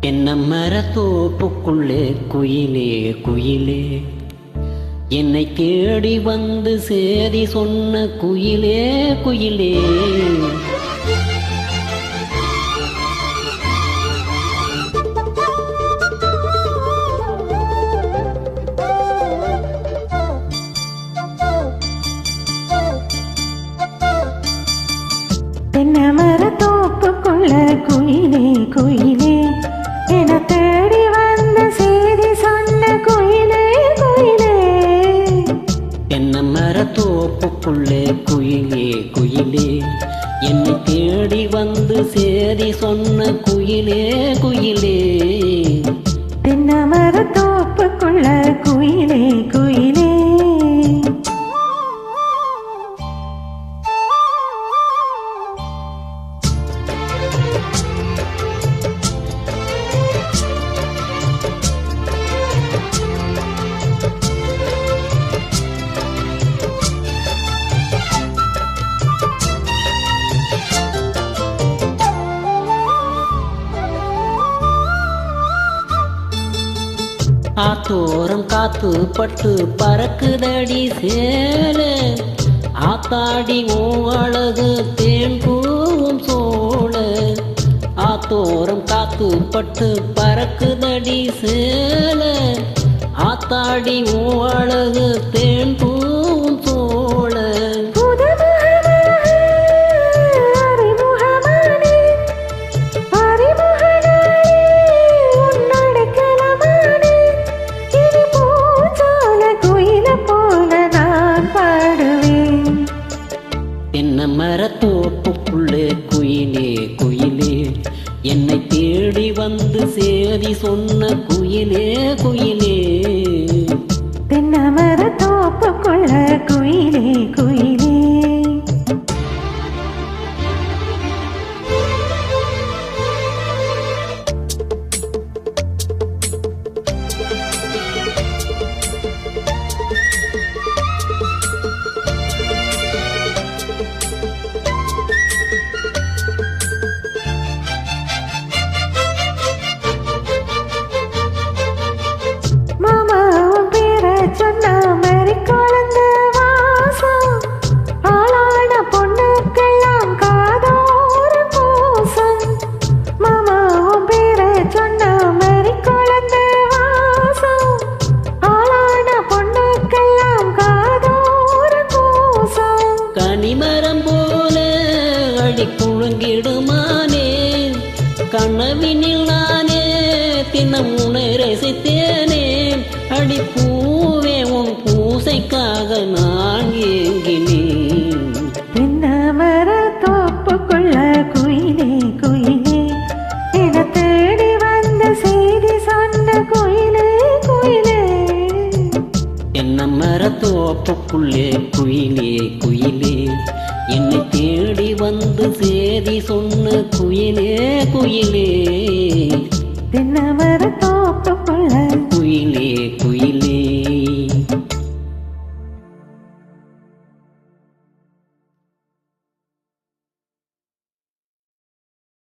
என்ன மரத்தோப்புக்குள்ளே குயிலே குயிலே, என்னை தேடி வந்து சேதி சொன்ன குயிலே குயிலே. என்ன மரத்தோப்புக்குள்ள குயிலே குயிலே, என தேடி வந்த செய்தி சொன்ன குயிலே குயிலே. என்ன மரத்தோப்புக்குள்ளே குயிலே குயிலே, என்னை தேடி வந்து சேதி சொன்ன குயிலே குயிலே. என்ன மரத்தோப்புக்குள்ள குயிலே குயிலே. ஆத்தோரம் காத்து பட்டு பறக்குதடி சேல, ஆத்தாடி ஓ அழகு தேன் பூவும் சோழ. ஆத்தோரம் காத்து பட்டு பறக்குதடி சேல, ஆத்தாடி ஓ அழகு தேன் பூவும் சோழ. என்ன மரத்தோப்புக்குள்ளே குயிலே குயிலே, என்னை தேடி வந்து சேதி சொன்ன குயிலே குயிலே. என்ன மரத்தோப்புக்குள்ள குயிலே குயிலே. கனிமரம் போல அடி குழுங்கிடுமானே, கனவினில் நானே தினம் உனை ரசித்தேனே. அடி பூவே உன் பூசைக்காக நான் ஏங்கினேன். என்ன மரத்தோப்புக்குள்ள குயிலே குயிலே, என தேடி வந்த செய்தி சொன்ன குயிலே குயிலே. என்ன மரத்தோப்புக்குள்ளே குயிலே குயிலே, என்னை தேடி வந்து சேதி சொன்ன குயிலே குயிலே. என்ன மரத்தோ